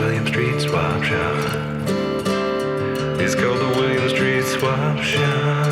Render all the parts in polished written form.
William Street Swap Shop. It's called the William Street Swap Shop.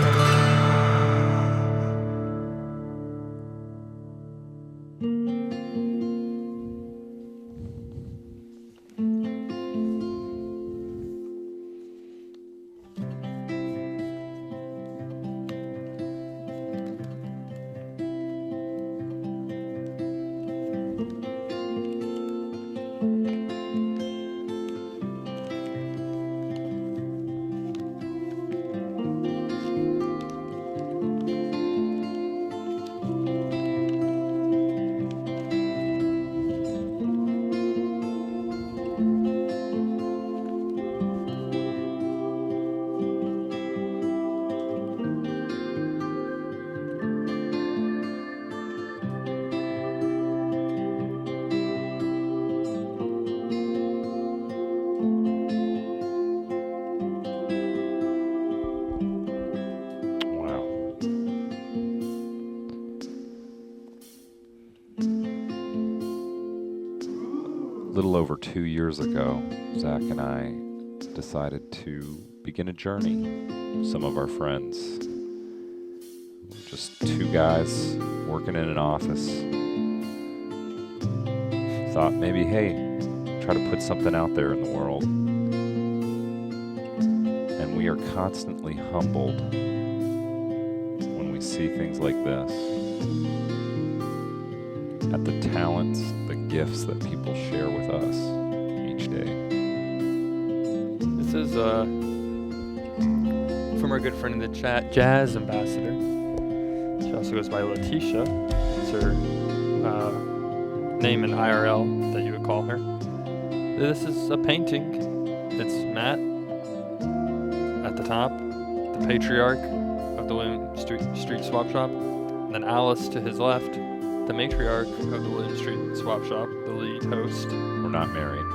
Little over 2 years ago, Zach and I decided to begin a journey. Some of our friends, just two guys working in an office, thought maybe, hey, try to put something out there in the world. And we are constantly humbled when we see things like this, at the talents, the gifts that people share with us each day. This is from our good friend in the chat, Jazz Ambassador. She also goes by Letitia. It's her name in IRL that you would call her. This is a painting. It's Matt at the top, the patriarch of the William Street Swap Shop, and then Alice to his left, the matriarch of the William Street Swap Shop, the lead host. We're not married.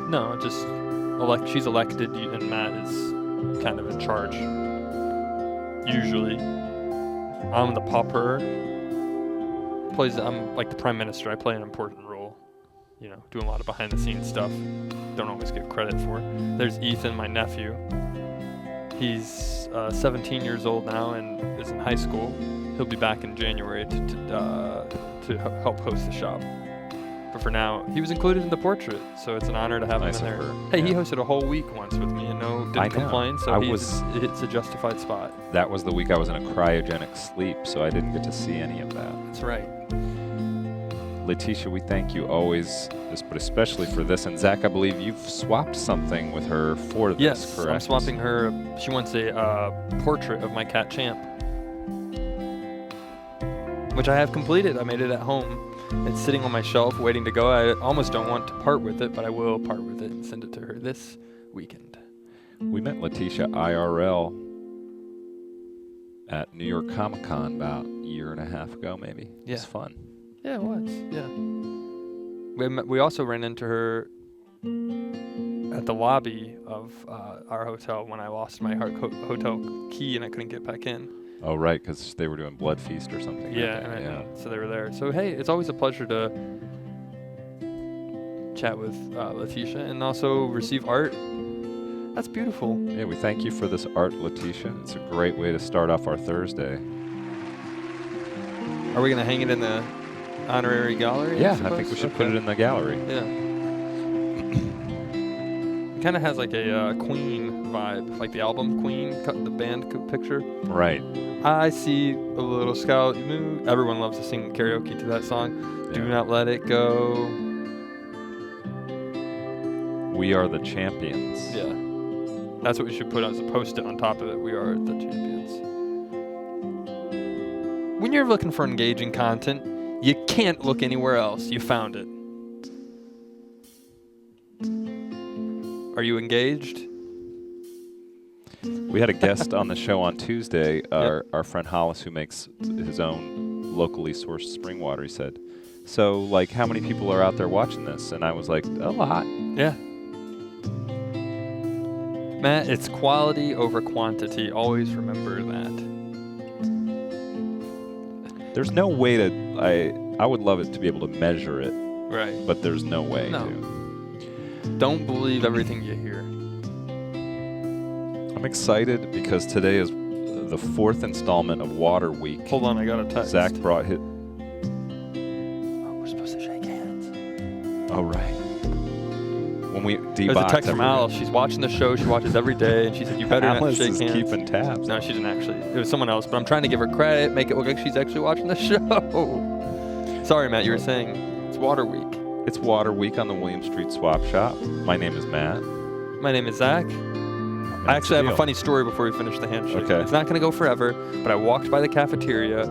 No, just she's elected, and Matt is kind of in charge. Usually, I'm the pauper. I'm like the prime minister. I play an important role. You know, doing a lot of behind-the-scenes stuff. Don't always get credit for. There's Ethan, my nephew. He's 17 years old now and is in high school. He'll be back in January to help host the shop. But for now, he was included in the portrait, so it's an honor to have him in there. Hey, he hosted a whole week once with me and didn't complain, so it's a justified spot. That was the week I was in a cryogenic sleep, so I didn't get to see any of that. That's right. Letitia, we thank you always, but especially for this. And Zach, I believe you've swapped something with her for this, yes, correct? I'm swapping her. She wants a portrait of my cat Champ, which I have completed. I made it at home. It's sitting on my shelf waiting to go. I almost don't want to part with it, but I will part with it and send it to her this weekend. We met Letitia IRL at New York Comic Con about a year and a half ago, maybe. Yeah. It was fun. Yeah, it was. Yeah. We also ran into her at the lobby of our hotel when I lost my hotel key and I couldn't get back in. Oh, right, because they were doing Blood Feast or something. Yeah, so they were there. So, hey, it's always a pleasure to chat with Letitia and also receive art. That's beautiful. Yeah, we thank you for this art, Letitia. It's a great way to start off our Thursday. Are we going to hang it in the honorary gallery? Yeah, I think we should put it in the gallery. Yeah. It kind of has like a Queen vibe, like the album Queen, the band picture. Right. I see a little scout move. Everyone loves to sing karaoke to that song. Yeah. Do not let it go. We are the champions. Yeah. That's what we should put as a post-it on top of it. We are the champions. When you're looking for engaging content, you can't look anywhere else. You found it. Are you engaged? We had a guest on the show on Tuesday, our friend Hollis, who makes his own locally sourced spring water. He said, so, like, how many people are out there watching this? And I was like, a lot. Yeah. Matt, it's quality over quantity. Always remember that. There's no way to, I would love it to be able to measure it. Right. But there's no way to. Don't believe everything you hear. I'm excited because today is the 4th installment of Water Week. Hold on, I got a text. Zach brought his... Oh, we're supposed to shake hands. Oh, right. When we There's debox a text from Alice. She's watching the show. She watches every day, and she said, "You better not Alice shake is hands." keeping tabs. No, she didn't actually. It was someone else, but I'm trying to give her credit, make it look like she's actually watching the show. Sorry, Matt, you were saying it's Water Week. It's Water Week on the William Street Swap Shop. My name is Matt. My name is Zach. I actually have a funny story before we finish the handshake. Okay. It's not going to go forever, but I walked by the cafeteria,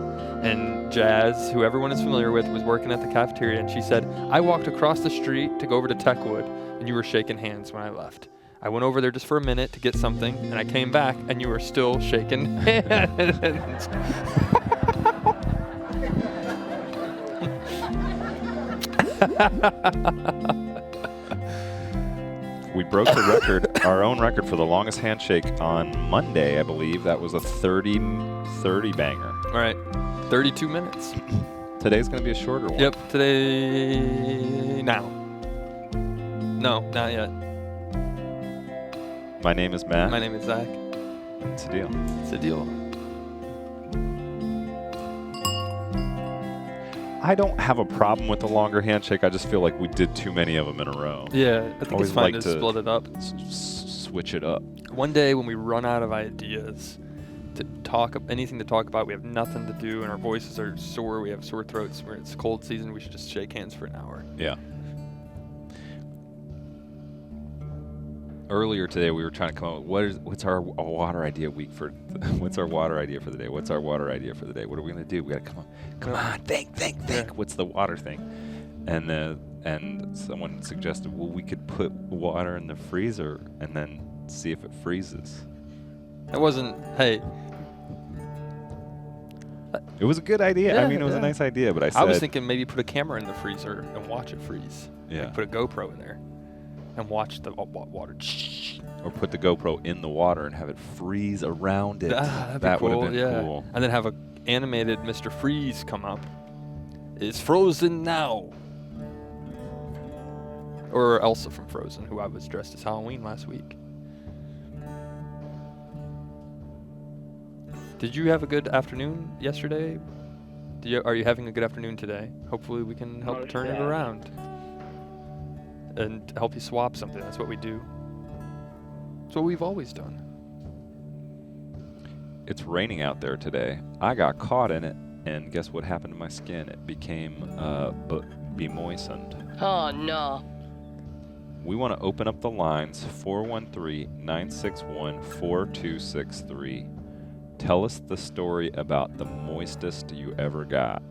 and Jazz, who everyone is familiar with, was working at the cafeteria, and she said, "I walked across the street to go over to Techwood, and you were shaking hands when I left. I went over there just for a minute to get something, and I came back, and you were still shaking hands." We broke the record, our own record for the longest handshake on Monday, I believe. That was a 30 banger. All right, 32 minutes. Today's going to be a shorter one. Yep, today, now. No, not yet. My name is Matt. My name is Zach. It's a deal. It's a deal. I don't have a problem with the longer handshake. I just feel like we did too many of them in a row. Yeah, I think Always it's fine like to to split it up. Switch it up. One day when we run out of ideas to talk, anything to talk about, we have nothing to do, and our voices are sore, we have sore throats, where it's cold season, we should just shake hands for an hour. Yeah. Earlier today, we were trying to come up with what's our water idea week for. What's our water idea for the day? What's our water idea for the day? What are we gonna do? We gotta come on, think. Yeah. What's the water thing? And someone suggested, well, we could put water in the freezer and then see if it freezes. It wasn't. Hey, It was a good idea. Yeah, I mean, it was a nice idea, but I said I was thinking maybe put a camera in the freezer and watch it freeze. Yeah. Like put a GoPro in there and watch the water. Or put the GoPro in the water and have it freeze around it. That'd That be would cool, have been cool. And then have a animated Mr. Freeze come up. It's frozen now. Or Elsa from Frozen, who I was dressed as Halloween last week. Did you have a good afternoon yesterday? Are you having a good afternoon today? Hopefully we can help turn it around. And help you swap something. That's what we do. That's what we've always done. It's raining out there today. I got caught in it, and guess what happened to my skin? It became be-moistened. Oh, no. We want to open up the lines, 413-961-4263. Tell us the story about the moistest you ever got.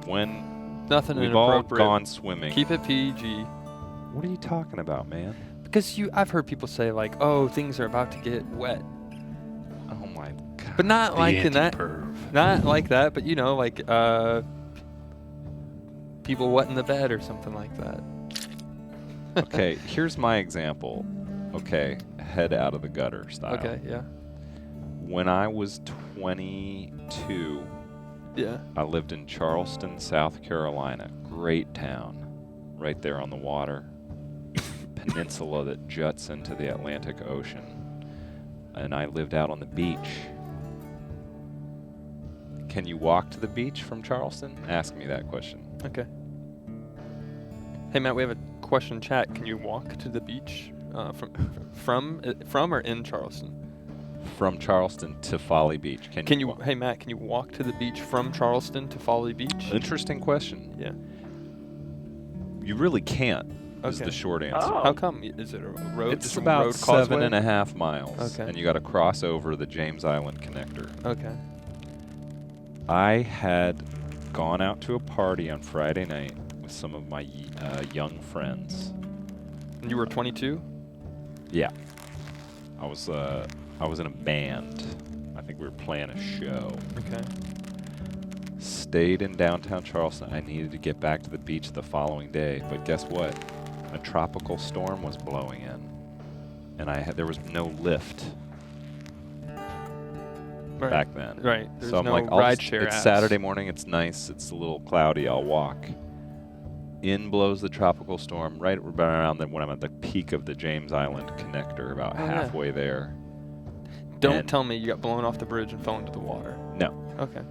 When Nothing we've all inappropriate. gone swimming. Keep it PG. What are you talking about, man? Because I've heard people say like, "Oh, things are about to get wet," Oh my God. but not The like in that, anti-perv. not like that. But like people wetting the bed or something like that. Okay, here's my example. Okay, head out of the gutter style. Okay, yeah, When I was 22, yeah. I lived in Charleston, South Carolina. Great town, right there on the water. Peninsula that juts into the Atlantic Ocean. And I lived out on the beach. Can you walk to the beach from Charleston? Ask me that question. Okay. Hey Matt, we have a question in chat. Can you walk to the beach from or in Charleston? From Charleston to Folly Beach. Can you? Hey Matt, can you walk to the beach from Charleston to Folly Beach? Interesting question. Yeah. You really can't, is Okay. the short answer. How come? Is it a road? It's just a about road causeway? 7.5 miles. Okay. And you got to cross over the James Island connector. Okay. I had gone out to a party on Friday night with some of my young friends. And you were 22? Yeah. I was in a band. I think we were playing a show. Okay. Stayed in downtown Charleston. I needed to get back to the beach the following day, but guess what? A tropical storm was blowing in, and there was no lift Right. back then. Right. There's So I'm no like, rideshare it's apps. Saturday morning. It's nice. It's a little cloudy. I'll walk. in blows the tropical storm right around when I'm at the peak of the James Island connector, about halfway there. Don't tell me you got blown off the bridge and fell into the water. No. Okay.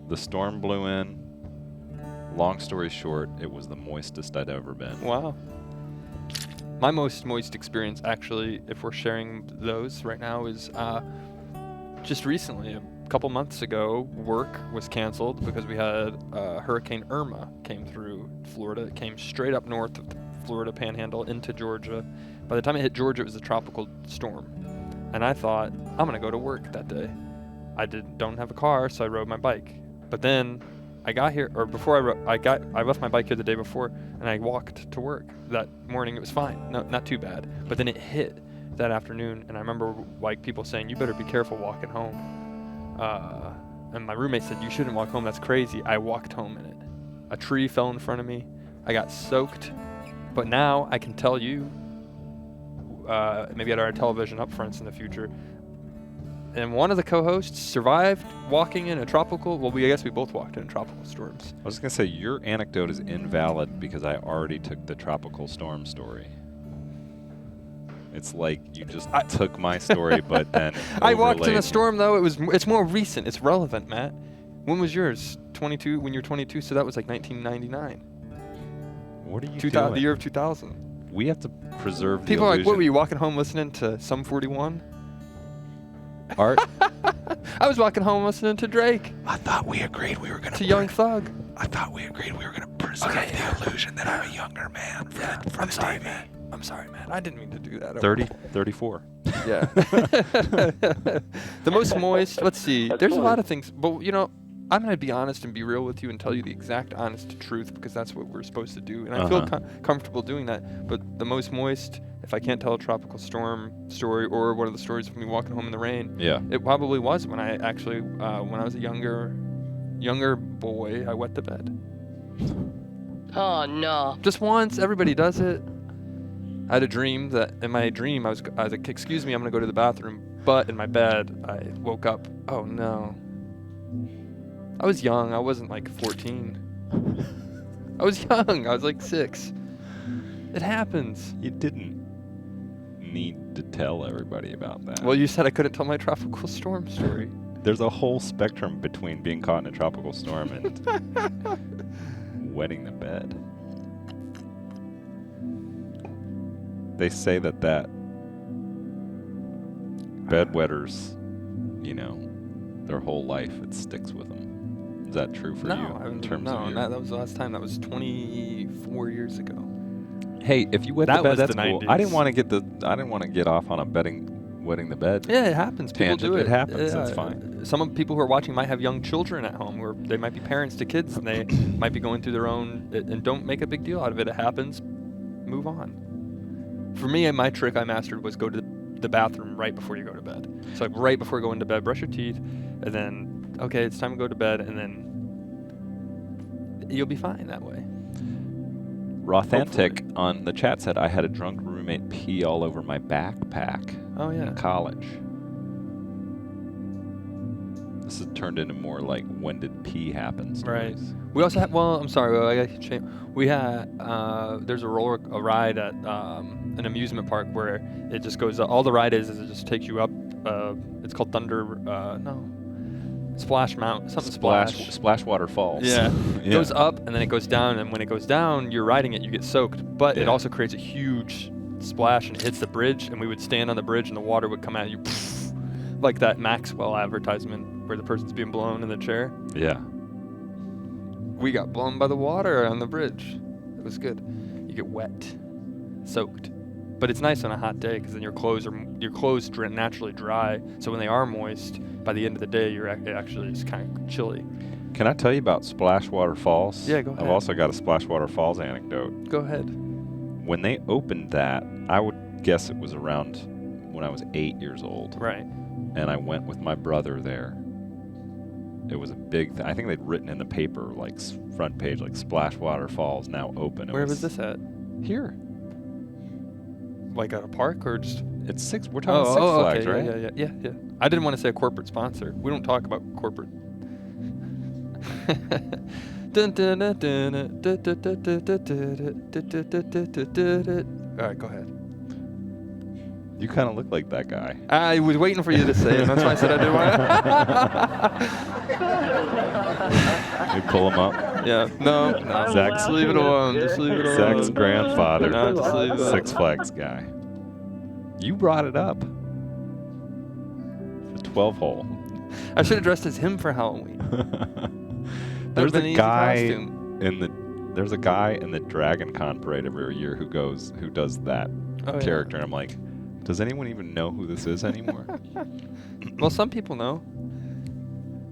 The storm blew in. Long story short, it was the moistest I'd ever been. Wow. My most moist experience, actually, if we're sharing those right now, is just recently, a couple months ago, work was canceled because we had Hurricane Irma came through Florida. It came straight up north of the Florida Panhandle into Georgia. By the time it hit Georgia, it was a tropical storm. And I thought, I'm going to go to work that day. I don't have a car, so I rode my bike. But then I got here, or before I left my bike here the day before, and I walked to work that morning. It was fine, no, not too bad. But then it hit that afternoon, and I remember like people saying, "You better be careful walking home." And my roommate said, "You shouldn't walk home. That's crazy." I walked home in it. A tree fell in front of me. I got soaked. But now I can tell you, maybe at our television upfronts in the future. And one of the co-hosts survived walking in a tropical. Well, I guess we both walked in tropical storms. I was going to say, your anecdote is invalid because I already took the tropical storm story. It's like you just took my story, but then I walked in a overlaid- storm, though. It's more recent. It's relevant, Matt. When was yours? 22. When you're 22, so that was like 1999. What are you 2000, doing? the year of 2000. We have to preserve People the are like, "What illusion. were you walking home listening to Sum 41?" Art? I was walking home listening to Drake, I thought we agreed we were going to Young Thug. I thought we agreed we were going to preserve the illusion that I'm a younger man for I'm the sorry, TV. man. I'm sorry, man. I didn't mean to do that. 30, 34. Yeah. The most moist. Let's see. There's a lot of things, but I'm gonna be honest and be real with you and tell you the exact honest truth because that's what we're supposed to do, and I feel comfortable doing that. But the most moist, if I can't tell a tropical storm story or one of the stories of me walking home in the rain, Yeah. it probably was when I actually, when I was a younger boy, I wet the bed. Oh no. Just once. Everybody does it. I had a dream that in my dream I was like, "Excuse me, I'm gonna go to the bathroom," but in my bed I woke up. Oh no. I was young. I wasn't like 14. I was young. I was like 6. It happens. You didn't need to tell everybody about that. Well, you said I couldn't tell my tropical storm story. There's a whole spectrum between being caught in a tropical storm and wetting the bed. They say that bedwetters, their whole life, it sticks with them. Is that true for you in terms of your... that was the last time. That was 24 years ago. Hey, if you wet That the bed, was that's the cool. 90s. I didn't want to get off on a wetting the bed. Yeah, it happens. People Tangent. do it. It happens. Yeah. That's fine. Some of the people who are watching might have young children at home, or they might be parents to kids, and they might be going through their own. And don't make a big deal out of it. It happens. Move on. For me, my trick I mastered was go to the bathroom right before you go to bed. So like right before going to bed, brush your teeth, and then okay, it's time to go to bed, and then you'll be fine that way. Rothantic on the chat said I had a drunk roommate pee all over my backpack Oh yeah. in college. This has turned into more like when did pee happen Right. stories. We also had. Well, I'm sorry. I got shame. We had. There's a ride at an amusement park where it just goes. All the ride is it just takes you up. It's called Thunder. No. Splash Mount. Something Splash. Splashwater Falls. Yeah. It goes up and then it goes down, and when it goes down, you're riding it, you get soaked. But it Yeah. also creates a huge splash and it hits the bridge, and we would stand on the bridge and the water would come at you, like that Maxwell advertisement where the person's being blown in the chair. Yeah. We got blown by the water on the bridge. It was good. You get wet, soaked. But it's nice on a hot day because then your clothes naturally dry. So when they are moist, by the end of the day, it actually is kind of chilly. Can I tell you about Splashwater Falls? Yeah, go ahead. I've also got a Splashwater Falls anecdote. Go ahead. When they opened that, I would guess it was around when I was 8 years old. Right. And I went with my brother there. It was a big I think they'd written in the paper, like front page, like Splashwater Falls now open. Where was this at? Here. Like at a park or just? It's Six. We're talking Six Flags, okay, right? Yeah. I didn't want to say a corporate sponsor. We don't talk about corporate. All right, go ahead. You kind of look like that guy. I was waiting for you to say it. That's why I said I didn't want We pull him up. Yeah, no. Zach's, Just leave it alone. Just leave it alone. Zach's grandfather, No, just leave it alone. Six Flags guy. You brought it up. The 12-hole. I should have dressed as him for Halloween. There's been an a easy guy costume. there's a guy in the Dragon Con parade every year who does that character, and I'm like, does anyone even know who this is anymore? Well, some people know.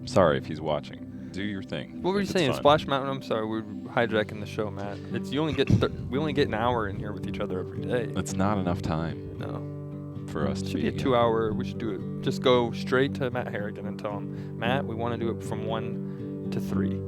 Sorry if he's watching. Do your thing. What were you It's saying? fun. Splash Mountain. I'm sorry, we're hijacking the show, Matt. It's you only get we only get an hour in here with each other every day. That's not enough time No, for us it to should be be a 2-hour. We should do it. Just go straight to Matt Harrigan and tell him, Matt, we want to do it from 1 to 3.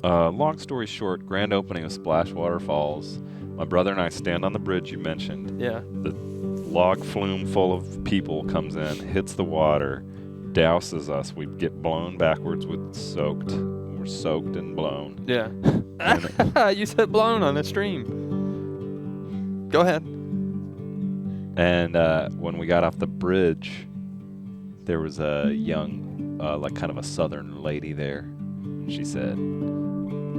Long story short, grand opening of Splash Waterfalls. My brother and I stand on the bridge you mentioned. Yeah. The log flume full of people comes in, hits the water, douses us. We get blown backwards with soaked. We're soaked and blown. Yeah. You said blown on the stream. Go ahead. And when we got off the bridge, there was a young, like kind of a southern lady there. She said,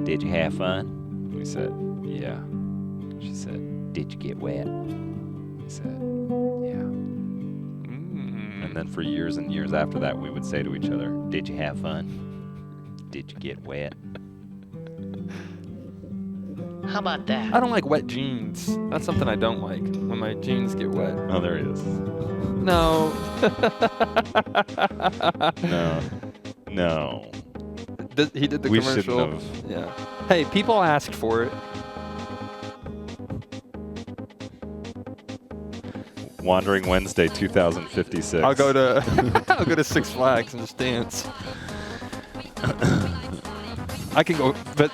"Did you have fun?" We said, "Yeah." She said, "Did you get wet?" We said, "Yeah." And then for years and years after that, we would say to each other, "Did you have fun? Did you get wet?" How about that? I don't like wet jeans. That's something I don't like, when my jeans get wet. Oh, there he is. No. No. He did the We commercial. shouldn't have. Yeah. Hey, people asked for it. Wandering Wednesday 2056. I'll go to I'll go to Six Flags and just dance. I can go, but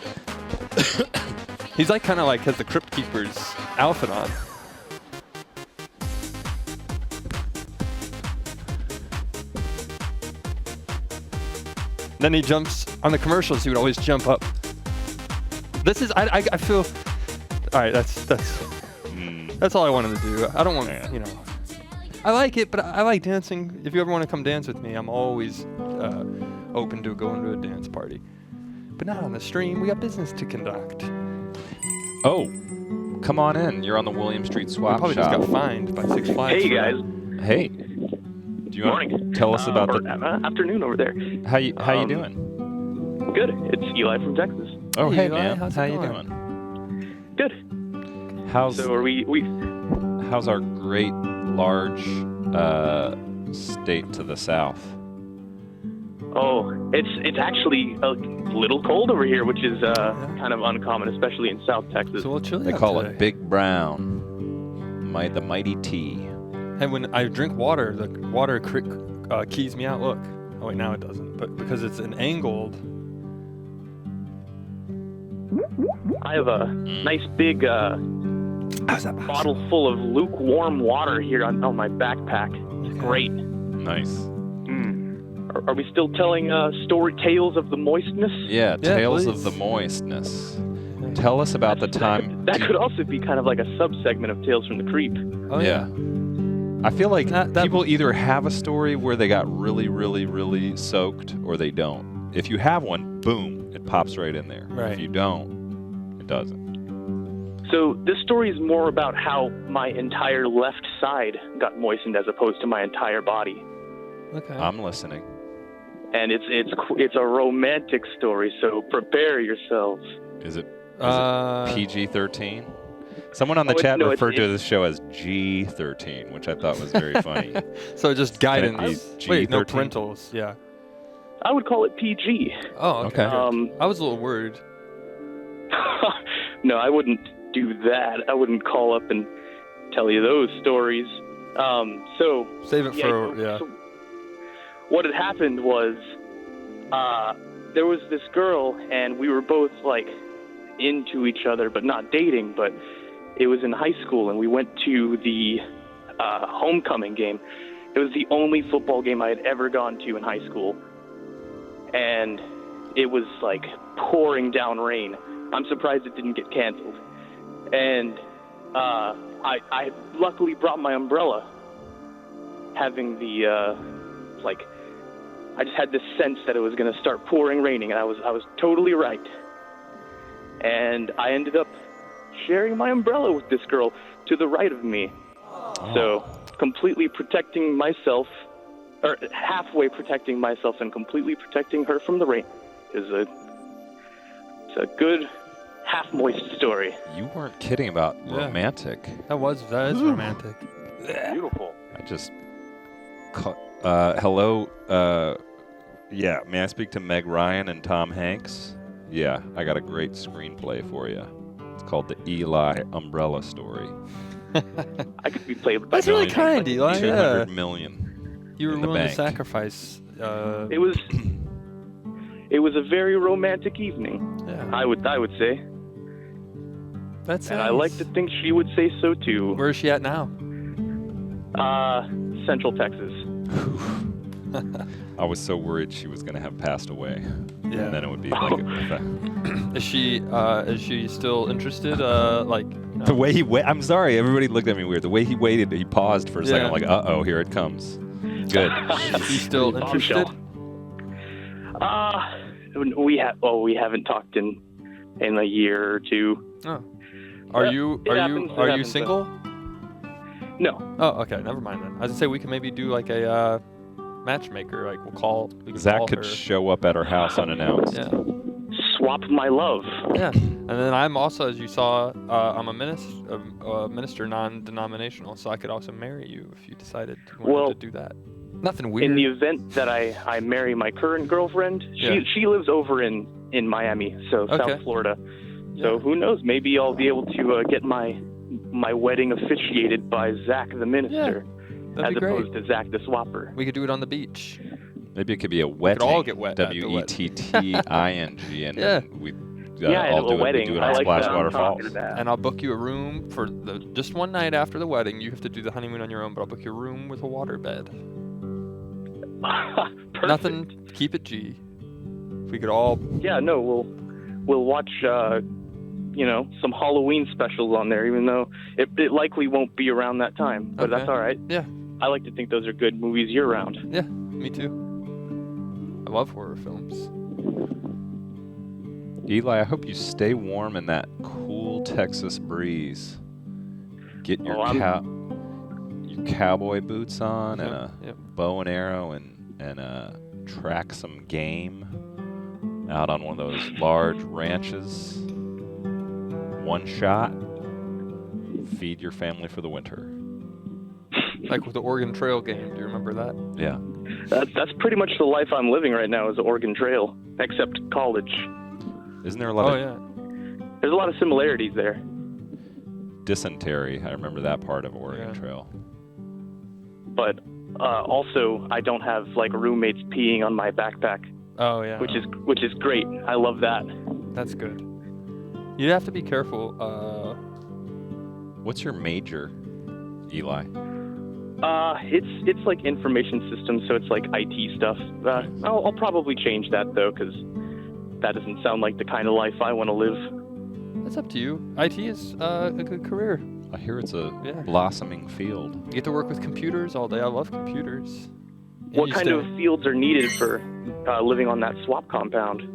he's like kind of like has the Crypt Keeper's outfit on. Then he jumps on the commercials. He would always jump up. This is I feel. All right, that's all I wanted to do. I don't want Yeah. I like it, but I like dancing. If you ever want to come dance with me, I'm always open to going to a dance party. But not on the stream. We got business to conduct. Oh, come on in. You're on the William Street We Swap probably Shop. just got fined by Six Flags. Hey for guys, that. Hey. Do you want to morning. tell us about or, the afternoon over there. how you doing? Good. It's Eli from Texas. Oh, Hey, hey Eli, man. how's it How you going? doing? Good. How's So are we how's our great large state to the south? Oh, it's actually a little cold over here, which is kind of uncommon, especially in South Texas. So we'll chill They out call today. it Big Brown. The mighty T. And when I drink water, the water keys me out. Look. Oh wait, now it doesn't. But because it's an angled. I have a nice big How's that bottle full of lukewarm water here on my backpack. It's great. Nice. Are we still telling tales of the moistness? Yeah, Tales of please. the Moistness. Tell us about the time. That could also be kind of like a sub-segment of Tales from the Creep. Oh yeah. I feel like That- people either have a story where they got really, really, really soaked or they don't. If you have one, boom, it pops right in there. Right. If you don't, it doesn't. So this story is more about how my entire left side got moistened as opposed to my entire body. Okay. I'm listening. And it's a romantic story, so prepare yourselves. Is it PG-13? Someone on the Oh, chat no, referred to it's- this show as G-13, which I thought was very funny. So just guidance. be Wait, no G13? parentals. Yeah. I would call it PG. Oh, okay. Okay. I was a little worried. No, I wouldn't do that. I wouldn't call up and tell you those stories. So Save it for so what had happened was there was this girl, and we were both like into each other, but not dating. But it was in high school, and we went to the homecoming game. It was the only football game I had ever gone to in high school. and it was like pouring down rain. I'm surprised it didn't get canceled. And I luckily brought my umbrella, having the I just had this sense that it was going to start pouring raining, and I was totally right. And I ended up sharing my umbrella with this girl to the right of me. So completely protecting myself, or halfway protecting myself and completely protecting her from the rain is it's a good half-moist story. You weren't kidding about romantic. That is romantic. Beautiful. I just... hello, yeah, may I speak to Meg Ryan and Tom Hanks? Yeah, I got a great screenplay for you. It's called The Eli Umbrella Story. I could be played by That's really kind, Eli. $200 million. You were in the willing to bank. sacrifice. It was a very romantic evening. Yeah. I would say. That's And I like to think she would say so too. Where is she at now? Central Texas. I was so worried she was going to have passed away. Yeah. And then it would be like Is she still interested? the way he I'm sorry, everybody looked at me weird. The way he waited, he paused for a second. I'm like, uh-oh, here it comes. Good. Is she still interested? We haven't talked in a year or two. Oh. Are you single? No. Oh, okay. Never mind then. I was gonna say we can maybe do like a matchmaker. Like we can Zach call could her. show up at her house unannounced. Yeah. Swap my love. Yeah. And then I'm also, as you saw, I'm a minister non-denominational, so I could also marry you if you decided you wanted to do that. Nothing weird. In the event that I marry my current girlfriend, she lives over in Miami, so South Florida. So who knows? Maybe I'll be able to get my wedding officiated by Zach the minister, as opposed to Zach the swapper. We could do it on the beach. Maybe it could be a wedding. We could all get wet. Wetting, and Yeah. we a wedding. do it I on like that. Splashwater I'm talking Falls. to that. And I'll book you a room for just one night after the wedding. You have to do the honeymoon on your own, but I'll book you a room with a water bed. Perfect. Nothing. Keep it G. If we could all. Yeah, no, we'll watch some Halloween specials on there, even though it likely won't be around that time. But that's all right. Yeah. I like to think those are good movies year round. Yeah, me too. I love horror films. Eli, I hope you stay warm in that cool Texas breeze. Get your your cowboy boots on and a bow and arrow and track some game out on one of those large ranches. One shot, feed your family for the winter. Like with the Oregon Trail game. Do you remember that? Yeah. That's pretty much the life I'm living right now, is the Oregon Trail, except college. Isn't there a lot of There's a lot of similarities there. dysentery? I remember that part of Oregon Trail. But also, I don't have like roommates peeing on my backpack. Oh yeah. Which is great. I love that. That's good. You have to be careful. What's your major, Eli? It's like information systems, so it's like IT stuff. I'll probably change that though, because that doesn't sound like the kind of life I want to live. That's up to you. IT is a good career. I hear it's a blossoming field. You get to work with computers all day. I love computers. What kind of fields are needed for living on that swap compound?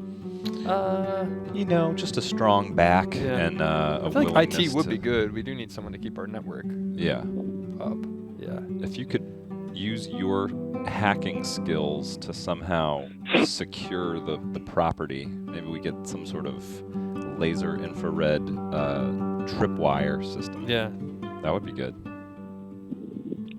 Just a strong back and a I feel like IT would to- be good. We do need someone to keep our network up. Yeah. If you could use your hacking skills to somehow secure the property, maybe we get some sort of laser infrared tripwire system. Yeah. That would be good.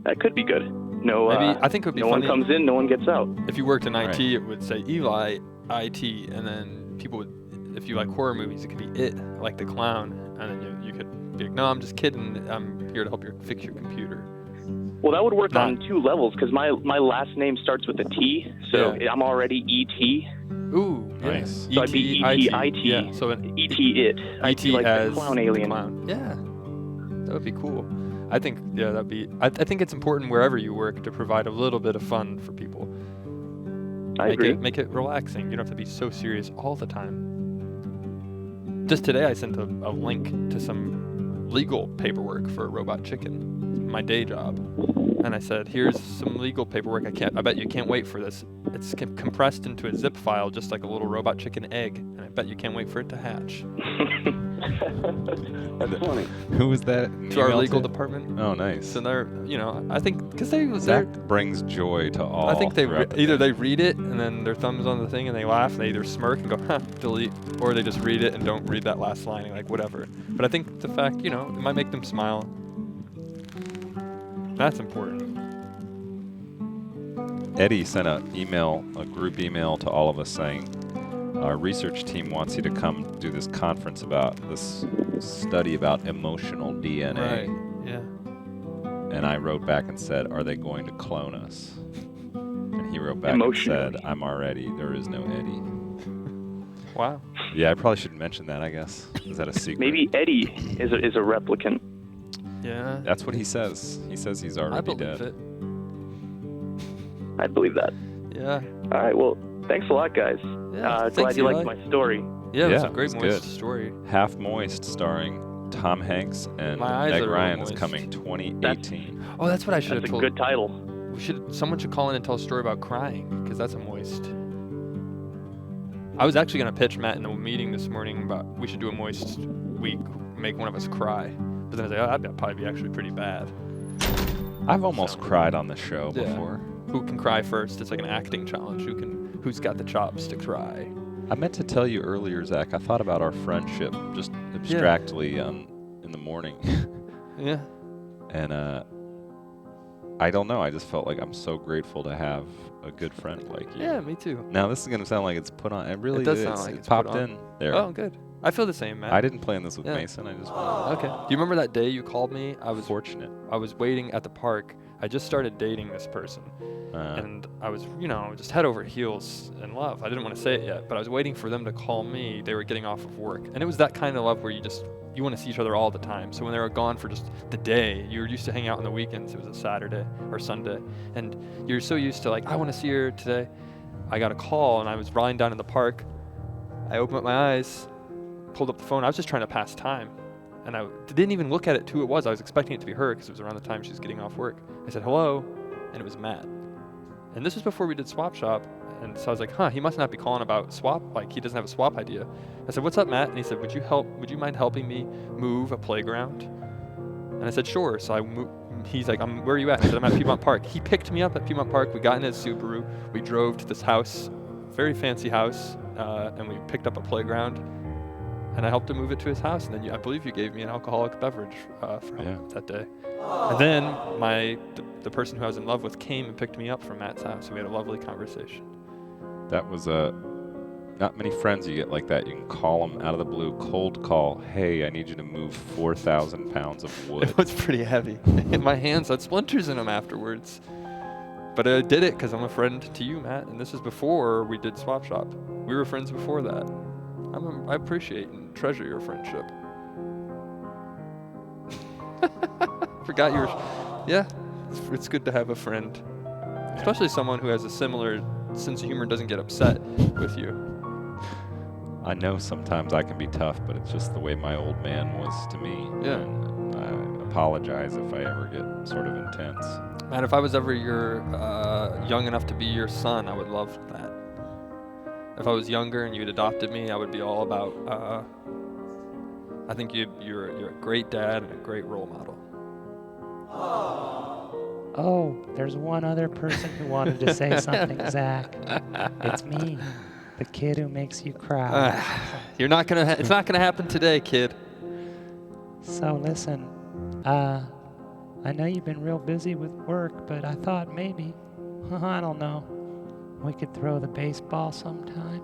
That could be good. No, Maybe I think it would be no funny. one comes in, no one gets out. If you worked in IT, Right. it would say Eli IT, and then people would, if you like horror movies, it could be It, like the clown, and then you could be like, no, I'm just kidding. I'm here to help you fix your computer. Well, that would work on two levels, because my last name starts with a T, so I'm already ET. Ooh, Nice. So I'd be ET. Yeah, so an ET it. I'd ET be like as the clown alien. The clown. Yeah, that would be cool. I think that'd be. I think it's important wherever you work to provide a little bit of fun for people. I make agree. it relaxing. You don't have to be so serious all the time. Just today, I sent a link to some legal paperwork for a robot chicken, my day job, and I said, "Here's some legal paperwork. I bet you can't wait for this. It's compressed into a zip file, just like a little robot chicken egg, and I bet you can't wait for it to hatch." That's funny. Who was that? To our email legal to? department. Oh, nice. So they're, I think, because they're, That brings joy to all. I think throughout the either day. they read it and then their thumb's on the thing and they laugh and they either smirk and go, huh, delete, or they just read it and don't read that last line and like whatever. But I think the fact, it might make them smile. That's important. Eddie sent a group email to all of us saying, our research team wants you to come do this conference about this study about emotional DNA. Right. Yeah. And I wrote back and said, are they going to clone us? And he wrote back and Emotionally. said, I'm already, there is no Eddie. Wow. Yeah, I probably should mention that, I guess. Is that a secret? Maybe Eddie is a replicant. Yeah. That's what he says. He says he's I already believe dead. it. I believe that. Yeah. All right, well, thanks a lot, guys. Yeah. Glad Thanks, you liked Eli. my story. Yeah, it was Yeah, a great it's Moist good. story. Half Moist, starring Tom Hanks and My eyes Meg are Ryan, moist. is coming 2018. Oh, that's what I should have That's a told. good title. Someone should call in and tell a story about crying, because that's a Moist. I was actually going to pitch Matt in a meeting this morning about we should do a Moist week, make one of us cry. But then I was like, oh, that'd probably be actually pretty bad. I've almost cried on the show Yeah. before. Who can cry first? It's like an acting challenge. Who's got the chops to cry? I meant to tell you earlier, Zach, I thought about our friendship just abstractly in the morning. Yeah. And I don't know, I just felt like I'm so grateful to have a good friend like you. Yeah, me too. Now this is going to sound like it's put on. It really does is. sound like It it's put popped on. in there. Oh, good. I feel the same, Matt. I didn't plan this with Yeah. Mason. I just Okay. Do you remember that day you called me? I was fortunate. I was waiting at the park. I just started dating this person. And I was, just head over heels in love. I didn't want to say it yet, but I was waiting for them to call me. They were getting off of work. And it was that kind of love where you want to see each other all the time. So when they were gone for just the day, you were used to hang out on the weekends. It was a Saturday or Sunday. And you're so used to like, I want to see her today. I got a call and I was riding down in the park. I opened up my eyes, pulled up the phone. I was just trying to pass time. And I didn't even look at it who it was. I was expecting it to be her because it was around the time she was getting off work. I said, hello, and it was Matt. And this was before we did Swap Shop. And so I was like, he must not be calling about swap. Like, he doesn't have a swap idea. I said, what's up, Matt? And he said, would you mind helping me move a playground? And I said, sure. So he's like, where are you at? I said, I'm at Piedmont Park. He picked me up at Piedmont Park. We got in his Subaru. We drove to this house, very fancy house, and we picked up a playground. And I helped him move it to his house. And then I believe you gave me an alcoholic beverage for that day. And then the person who I was in love with came and picked me up from Matt's house. And we had a lovely conversation. That was not many friends you get like that. You can call them out of the blue, cold call. Hey, I need you to move 4,000 pounds of wood. It was pretty heavy. My hands had splinters in them afterwards. But I did it because I'm a friend to you, Matt. And this is before we did Swap Shop. We were friends before that. I appreciate and treasure your friendship. Forgot your... Yeah, it's good to have a friend. Especially someone who has a similar sense of humor and doesn't get upset with you. I know sometimes I can be tough, but it's just the way my old man was to me. Yeah. And I apologize if I ever get sort of intense. Matt, if I was ever young enough to be your son, I would love that. If I was younger and you'd adopted me, I would be all about... I think you're a great dad and a great role model. Oh, there's one other person who wanted to say something, Zach. It's me, the kid who makes you cry. You're not gonna. It's not gonna happen today, kid. So listen, I know you've been real busy with work, but I thought maybe, I don't know, we could throw the baseball sometime.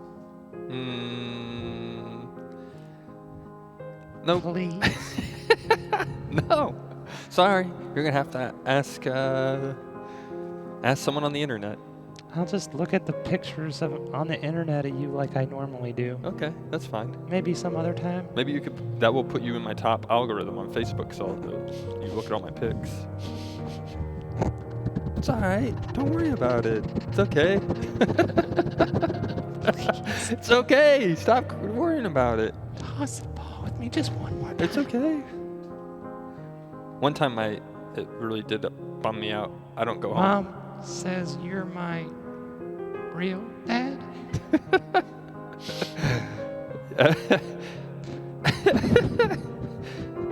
No. Please. No. Sorry. You're gonna have to ask someone on the internet. I'll just look at the pictures on the internet of you like I normally do. Okay, that's fine. Maybe some other time. Maybe you could. That will put you in my top algorithm on Facebook, so you look at all my pics. It's all right. Don't worry about it. It's okay. It's okay. Stop worrying about it. Toss the ball with me just one more time. It's okay. One time it really did bum me out. I don't go home. Mom says you're my real dad.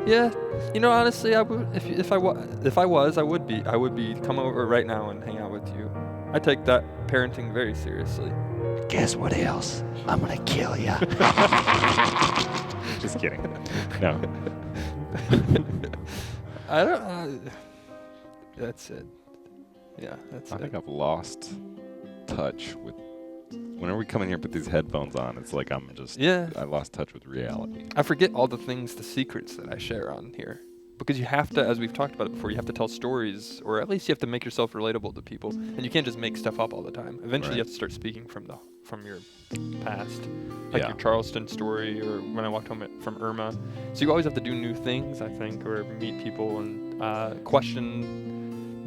Yeah, honestly, I would if I was, I would be come over right now and hang out with you. I take that parenting very seriously. Guess what else? I'm gonna kill ya. Just kidding. No. I don't. That's it. Yeah, that's I it. think I've lost touch with. Whenever we come in here and put these headphones on, it's like I lost touch with reality. I forget all the secrets that I share on here. Because you have to, as we've talked about it before, you have to tell stories, or at least you have to make yourself relatable to people. And you can't just make stuff up all the time. Eventually you have to start speaking from your past. Like your Charleston story, or when I walked home from Irma. So you always have to do new things, I think, or meet people and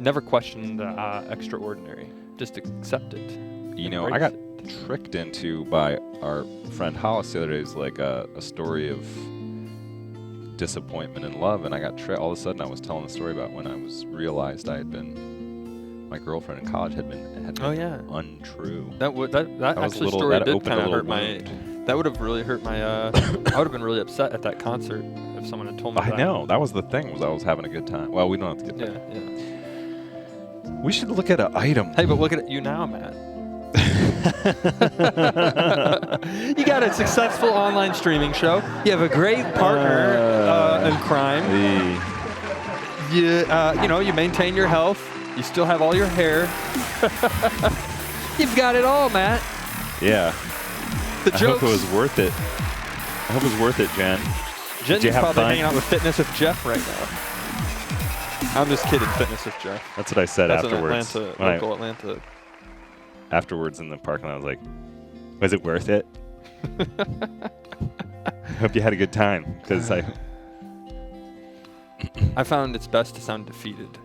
never question the extraordinary. Just accept it. I got tricked into by our friend Hollis the other day. It's like a story of disappointment in love, and I got all of a sudden I was telling a story about when I realized my girlfriend in college had been untrue. That actually story did kind of hurt my. That would have really hurt my. I would have been really upset at that concert if someone had told me. I know, that was the thing. Was I was having a good time. Well, we don't have to get there. Yeah. We should look at an item. Hey, but look at you now, Matt. You got a successful online streaming show. You have a great partner in crime. You maintain your health. You still have all your hair. You've got it all, Matt. Yeah. The I jokes. hope it was worth it. I hope it was worth it, Jen. Jen's you have probably fun? hanging out with Fitness with Jeff right now. I'm just kidding, Fitness with Jeff. That's what I said afterwards. That's local Atlanta. Afterwards in the parking lot, I was like, was it worth it? I hope you had a good time, because I found it's best to sound defeated.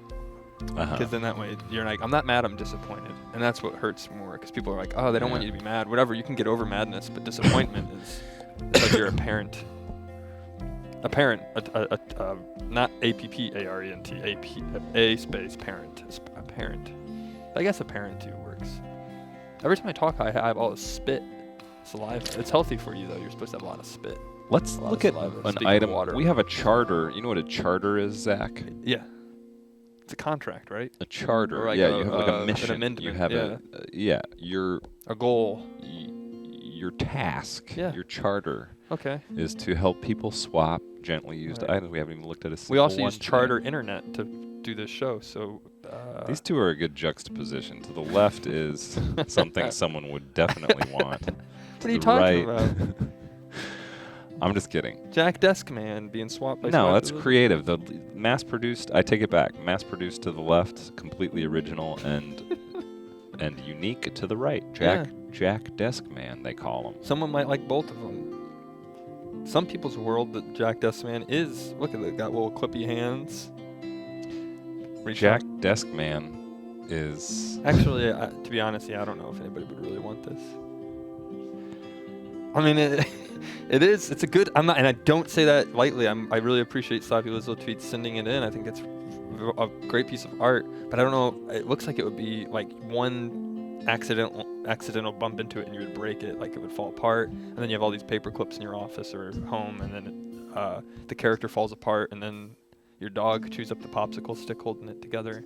Because then that way you're like, I'm not mad, I'm disappointed. And that's what hurts more, because people are like, oh, they don't want you to be mad. Whatever, you can get over madness, but disappointment is like you're a parent. A parent, not A-P-P-A-R-E-N-T, A space parent. A parent. I guess a parent too works. Every time I talk, I have all this spit, saliva. It's healthy for you, though. You're supposed to have a lot of spit. Let's look at an item. We have a charter. You know what a charter is, Zach? Yeah. It's a contract, right? A charter. Like you have like a mission. An amendment. You have a goal. Your task. Yeah. Your charter. Okay. Is to help people swap gently used items. We haven't even looked at a single We also one use charter internet to do this show, so. These two are a good juxtaposition. To the left is something someone would definitely want. What are you talking about? I'm just kidding. Jack Deskman being swapped by No, that's creative. The mass-produced, I take it back. Mass-produced to the left, completely original and unique to the right. Jack Deskman, they call him. Someone might like both of them. Some people's world, that Jack Deskman is. Look at it, got little clippy hands. Jack Deskman is... Actually, to be honest, I don't know if anybody would really want this. I mean, it is. It's a good... I'm not, and I don't say that lightly. I really appreciate Sloppy Lizzo Tweets sending it in. I think it's a great piece of art. But I don't know. It looks like it would be like one accidental bump into it and you would break it. Like it would fall apart. And then you have all these paper clips in your office or home. And then the character falls apart. And then... your dog chews up the popsicle stick holding it together.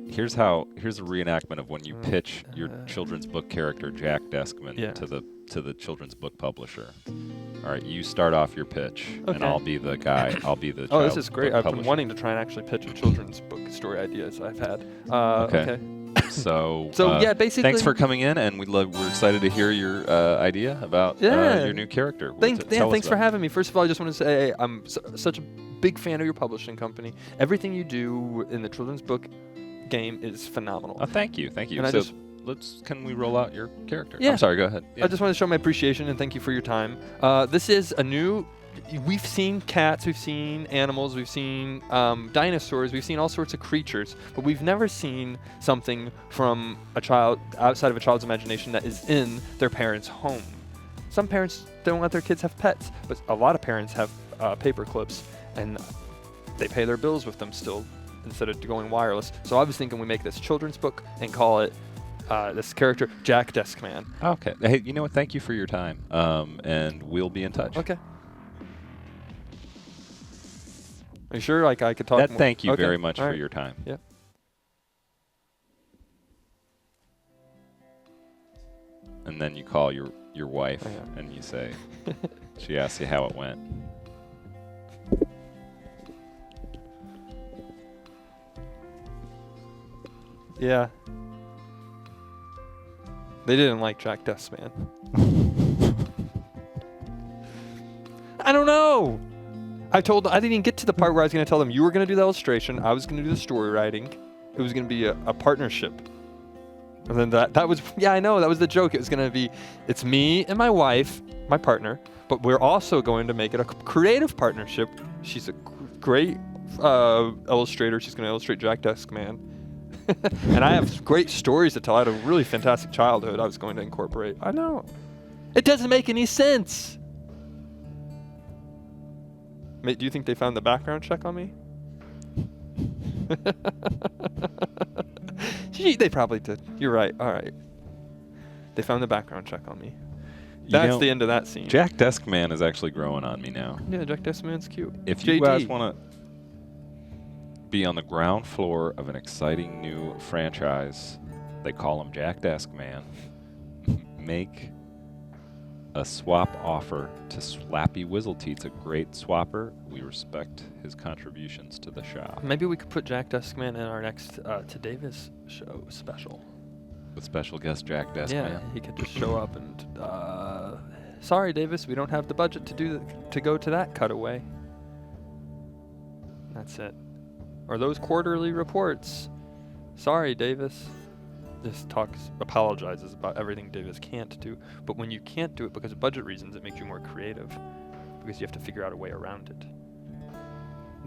Here's a reenactment of when you pitch your children's book character Jack Deskman to the children's book publisher. All right, you start off your pitch, and I'll be the guy. I'll be the. Oh, this is great! I've publisher. been wanting to try and actually pitch a children's book story ideas I've had. Okay. So yeah, basically. Thanks for coming in, and we're excited to hear your idea about your new character. Thanks for having me. First of all, I just want to say I'm such a big fan of your publishing company. Everything you do in the children's book game is phenomenal. Thank you. And I just Can we roll out your character? Yeah. I'm sorry. Go ahead. Yeah. I just want to show my appreciation and thank you for your time. This is a new. We've seen cats, we've seen animals, we've seen dinosaurs, we've seen all sorts of creatures, but we've never seen something from a child outside of a child's imagination that is in their parents' home. Some parents don't let their kids have pets, but a lot of parents have paper clips, and they pay their bills with them still instead of going wireless. So I was thinking we make this children's book and call it this character Jack Deskman. Okay. Hey, you know what? Thank you for your time. And we'll be in touch. Okay. Are you sure? Like I could talk more? Thank you Okay. very much All for right. your time. Yeah. And then you call your wife Oh, yeah. and you say, she asks you how it went. Yeah. They didn't like Jack Deskman. I don't know. I didn't even get to the part where I was going to tell them you were going to do the illustration, I was going to do the story writing. It was going to be a partnership. And then that was, yeah, I know, that was the joke. It was going to be, it's me and my wife, my partner, but we're also going to make it a creative partnership. She's a great illustrator. She's going to illustrate Jack Deskman. And I have great stories to tell. I had a really fantastic childhood I was going to incorporate. I know. It doesn't make any sense. Mate, do you think they found the background check on me? They probably did. You're right. All right. They found the background check on me. That's the end of that scene. Jack Deskman is actually growing on me now. Yeah, Jack Deskman's cute. If you guys want to be on the ground floor of an exciting new franchise, they call him Jack Deskman, make a swap offer to Slappy Whizzleteet's a great swapper. We respect his contributions to the shop. Maybe we could put Jack Deskman in our next To Davis show special. With special guest Jack Deskman. Yeah, he could just show up and, sorry, Davis, we don't have the budget to go to that cutaway. That's it. Or those quarterly reports. Sorry, Davis. Just apologizes about everything Davis can't do. But when you can't do it because of budget reasons, it makes you more creative because you have to figure out a way around it.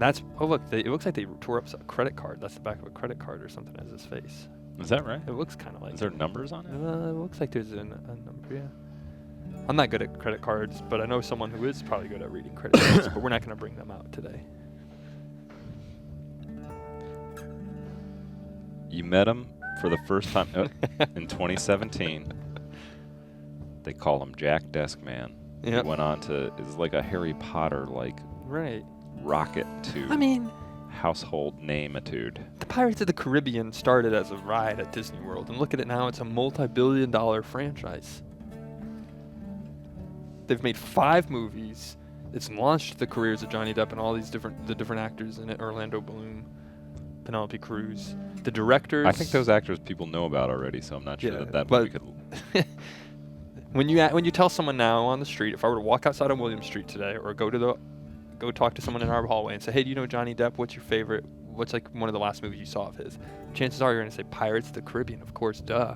It looks like they tore up a credit card. That's the back of a credit card or something as his face. Is that right? It looks kind of like. Is there numbers on it? It looks like there's a number, yeah. I'm not good at credit cards, but I know someone who is probably good at reading credit cards, but we're not going to bring them out today. You met him for the first time in 2017. They call him Jack Deskman. Yep. He went on to, it's like a Harry Potter Right. rocket to I mean, household name-itude. the Pirates of the Caribbean started as a ride at Disney World, and look at it now, it's a multi-billion-dollar franchise. They've made 5 movies. It's launched the careers of Johnny Depp and all these different actors in it. Orlando Bloom, Penelope Cruz, the directors. I think those actors people know about already, so I'm not sure that movie could. When you tell someone now on the street, if I were to walk outside on William Street today, or go talk to someone in our hallway and say, hey, do you know Johnny Depp? What's your favorite? What's like one of the last movies you saw of his? Chances are you're going to say Pirates of the Caribbean, of course, duh.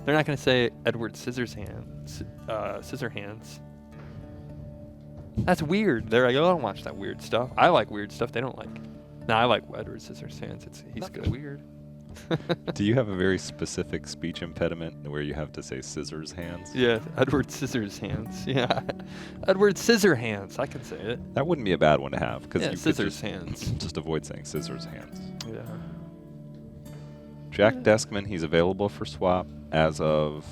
They're not going to say Edward Scissorhands. That's weird. They're like, oh, I don't watch that weird stuff. I like weird stuff they don't like. No, I like Edward Scissorhands. He's good. Weird. Do you have a very specific speech impediment where you have to say scissors hands? Yeah, Edward Scissorhands. Yeah, Edward Scissorhands. I can say it. That wouldn't be a bad one to have because Yeah, you scissors could hands. just avoid saying scissors hands. Yeah. Jack Deskman, he's available for swap as of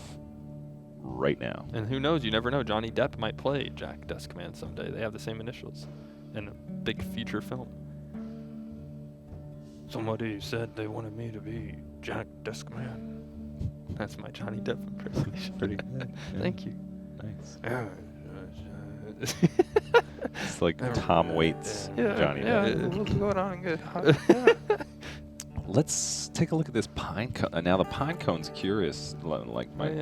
right now. And who knows? You never know. Johnny Depp might play Jack Deskman someday. They have the same initials in a big feature film. Somebody said they wanted me to be Jack Deskman. That's my Johnny Depp impersonation. Pretty good. Yeah. Thank you. Nice. Yeah. It's like Tom Waits, Johnny Depp. What's going on? Good. Let's take a look at this pine cone. Now the pine cone's curious,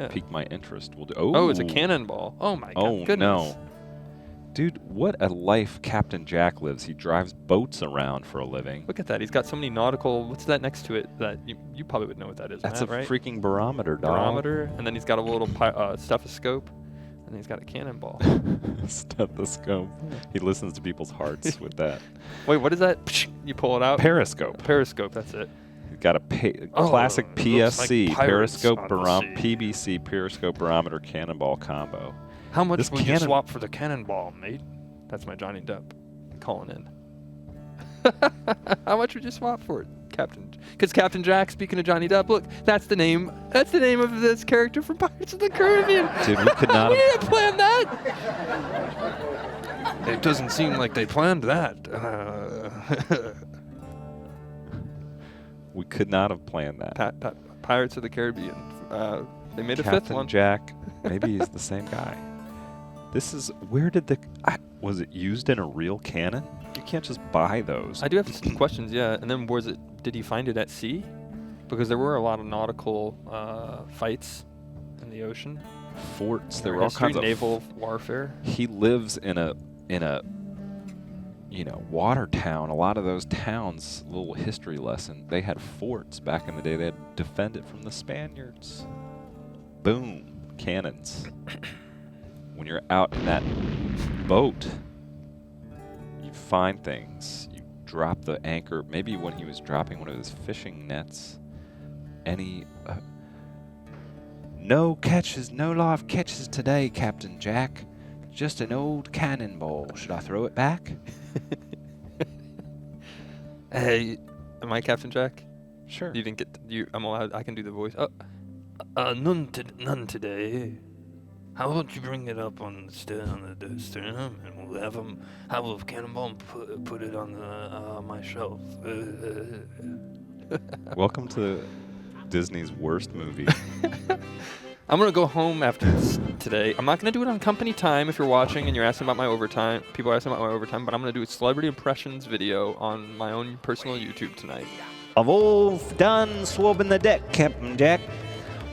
piqued my interest. We'll do. Oh, it's a cannonball. Oh my Oh goodness. no! Dude, what a life Captain Jack lives. He drives boats around for a living. Look at that. He's got so many nautical. What's that next to it? That you probably would know what that is. That's Matt, a right? freaking barometer, dog. Barometer, and then he's got a little stethoscope, and then he's got a cannonball. Stethoscope. He listens to people's hearts with that. Wait, what is that? You pull it out. Periscope. Periscope. That's it. He's got a classic looks like PSC, pirates periscope on the sea. PBC, periscope barometer cannonball combo. How much This would you cannon- swap for the cannonball, mate? That's my Johnny Depp calling in. How much would you swap for it, Captain? Because Captain Jack, speaking of Johnny Depp, look, that's the name. That's the name of this character from Pirates of the Caribbean. Dude, we could not We have, didn't plan that. It doesn't seem like they planned that. we could not have planned that. Pirates of the Caribbean. They made a Captain fifth one. Jack, maybe he's the same guy. This is, where did was it used in a real cannon? You can't just buy those. I do have some questions, yeah. And then did he find it at sea? Because there were a lot of nautical fights in the ocean. Forts, there were all kinds of naval warfare. He lives in a water town. A lot of those towns, little history lesson, they had forts back in the day. They had to defend it from the Spaniards. Boom, cannons. When you're out in that boat, you find things. You drop the anchor. Maybe when he was dropping one of his fishing nets, no catches, no live catches today, Captain Jack. Just an old cannonball. Should I throw it back? Hey, am I Captain Jack? Sure. You didn't get I'm allowed. I can do the voice. None today. How about you bring it up on the sternum, and we'll have a cannonball and put it on my shelf. Welcome to Disney's worst movie. I'm gonna go home after this today. I'm not gonna do it on company time. If you're watching and you're asking about my overtime, people are asking about my overtime, but I'm gonna do a celebrity impressions video on my own personal YouTube tonight. I've all done swabbing the deck, Captain Jack.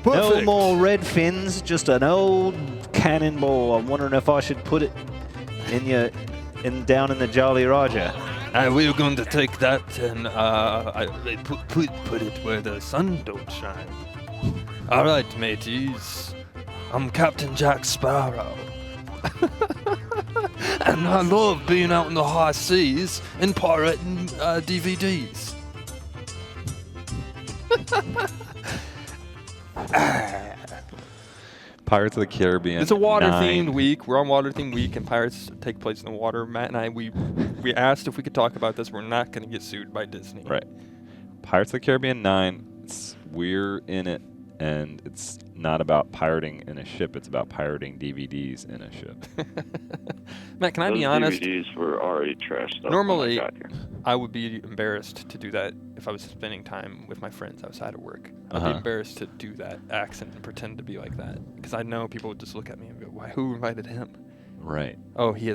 No Perfect. more red fins, just an old cannonball. I'm wondering if I should put it down in the Jolly Roger. We're going to take that and put it where the sun don't shine. All right, mateys. I'm Captain Jack Sparrow. And I love being out in the high seas and pirating DVDs. Pirates of the Caribbean. It's a water-themed 9. week. We're on water-themed week, and pirates take place in the water. Matt and I, we asked if we could talk about this. We're not going to get sued by Disney. Right. Pirates of the Caribbean 9. We're in it, and it's not about pirating in a ship. It's about pirating DVDs in a ship. Matt, can I be Those honest? DVDs were already trashed up Normally, when I got here. I would be embarrassed to do that if I was spending time with my friends outside of work. I'd be embarrassed to do that accent and pretend to be like that, because I know people would just look at me and go, "Why? Who invited him?" Right. Oh, he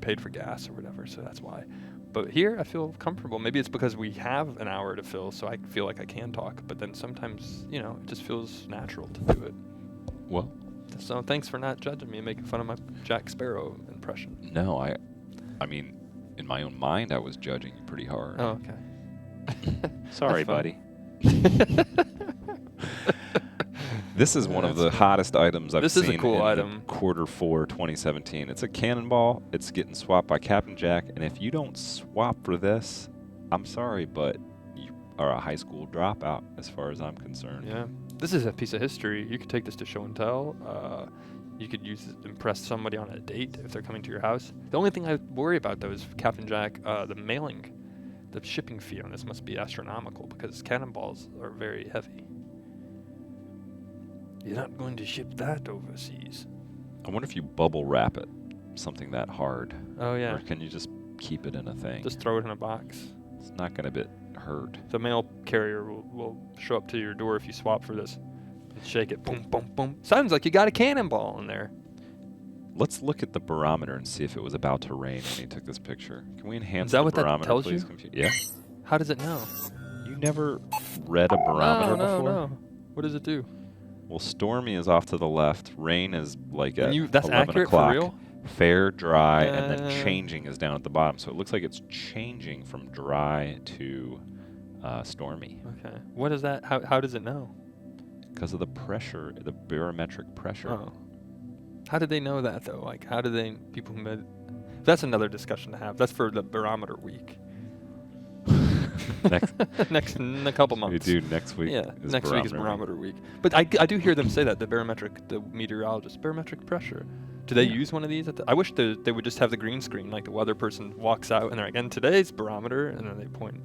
paid for gas or whatever, so that's why. But here, I feel comfortable. Maybe it's because we have an hour to fill, so I feel like I can talk. But then sometimes, it just feels natural to do it. Well, So thanks for not judging me and making fun of my Jack Sparrow impression. no, I mean, in my own mind, I was judging you pretty hard. Oh, okay. Sorry, That's buddy. This is one of the hottest items I've This seen is a cool in item. Q4 2017. It's a cannonball. It's getting swapped by Captain Jack, and if you don't swap for this, I'm sorry, but you are a high school dropout as far as I'm concerned. Yeah. This is a piece of history. You could take this to show and tell. You could use it to impress somebody on a date if they're coming to your house. The only thing I worry about, though, is Captain Jack, the shipping fee on this must be astronomical because cannonballs are very heavy. You're not going to ship that overseas. I wonder if you bubble wrap it, something that hard. Oh, yeah. Or can you just keep it in a thing? Just throw it in a box. It's not going to get hurt. The mail carrier will show up to your door if you swap for this. And shake it. Boom, boom, boom. Sounds like you got a cannonball in there. Let's look at the barometer and see if it was about to rain when he took this picture. Can we enhance Is that the what that barometer, tells please? you? Yeah. How does it know? You never read a barometer before? No. What does it do? Well, stormy is off to the left. Rain is like at That's 11 accurate o'clock. for real? Fair, dry, and then changing is down at the bottom. So it looks like it's changing from dry to stormy. Okay. What is that? How does it know? Because of the pressure, the barometric pressure. Oh. How did they know that, though? Like, how do they, people who made, that's another discussion to have. That's for the barometer week. Next in a couple months. We do next week. Yeah, next week is barometer week. But I do hear them say that, the meteorologist, barometric pressure. Do they use one of these? I wish they would just have the green screen, like the weather person walks out and they're like, and today's barometer, and then they point,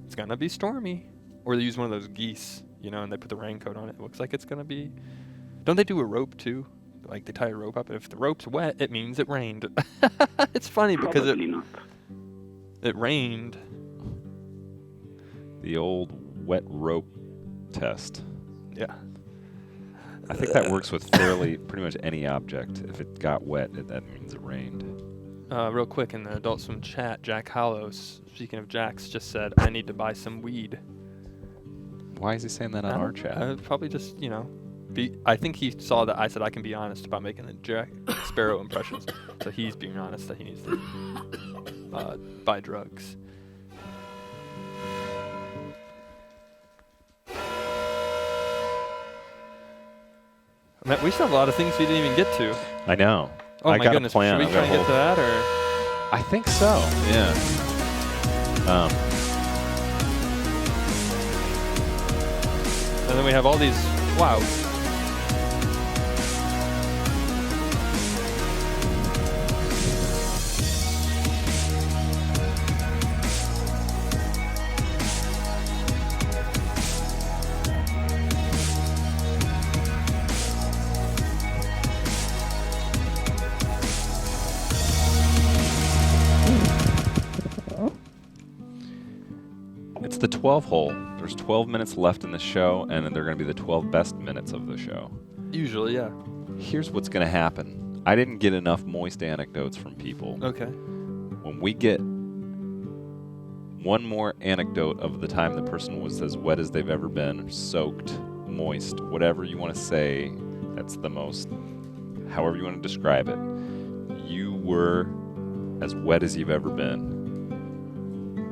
it's going to be stormy. Or they use one of those geese, you know, and they put the raincoat on it. It looks like it's going to be. Don't they do a rope too? Like they tie a rope up, and if the rope's wet, it means it rained. It's funny because it rained. The old wet rope test. Yeah. I think that works with pretty much any object. If it got wet, that means it rained. Real quick, in the Adult Swim chat, Jack Hollows, speaking of Jacks, just said, I need to buy some weed. Why is he saying that on our chat? Probably just, you know, I think he saw that I said I can be honest about making the Jack Sparrow impressions. So he's being honest that he needs to buy drugs. Matt, we still have a lot of things we didn't even get to. I know. Oh I my got goodness, a plan. should we try and get to that, or? I think so, yeah. And then we have all these, wow. It's the 12 hole. There's 12 minutes left in the show, and then they're going to be the 12 best minutes of the show. Usually, yeah. Here's what's going to happen. I didn't get enough moist anecdotes from people. Okay. When we get one more anecdote of the time the person was as wet as they've ever been, soaked, moist, whatever you want to say, that's the most, however you want to describe it, you were as wet as you've ever been.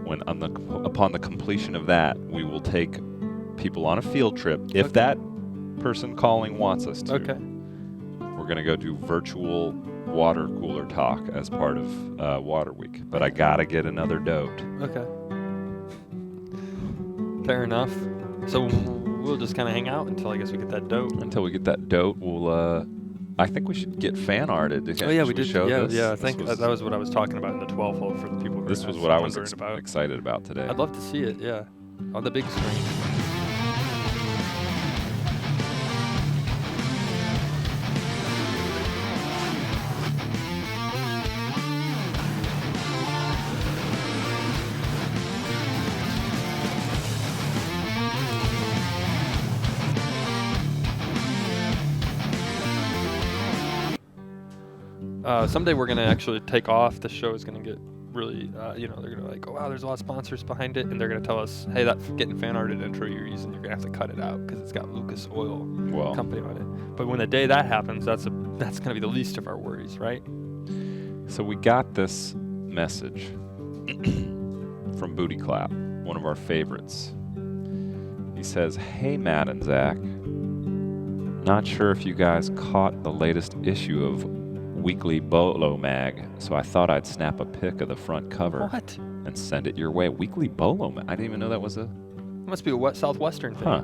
When upon the completion of that, we will take people on a field trip, if that person calling wants us to. Okay. We're going to go do virtual water cooler talk as part of Water Week. But I got to get another dote. Okay. Fair enough. So we'll just kind of hang out until I guess we get that dote. Until we get that dote, we'll... I think we should get Fanart'd. Oh yeah, we did. Show this? Yeah. I think that was what I was talking about in the 12 hole for the people who This was what I was excited about today. I'd love to see it. Yeah, on the big screen. Someday we're going to actually take off. The show is going to get really, they're going to like, oh, wow, there's a lot of sponsors behind it. And they're going to tell us, hey, that Gettin Fanart'd intro you're using, you're going to have to cut it out because it's got Lucas Oil Company on it. But when the day that happens, that's going to be the least of our worries, right? So we got this message from Booty Clap, one of our favorites. He says, hey, Matt and Zach, not sure if you guys caught the latest issue of Weekly Bolo mag, so I thought I'd snap a pic of the front cover and send it your way. Weekly Bolo mag? I didn't even know that was a... It must be a Southwestern thing. Huh.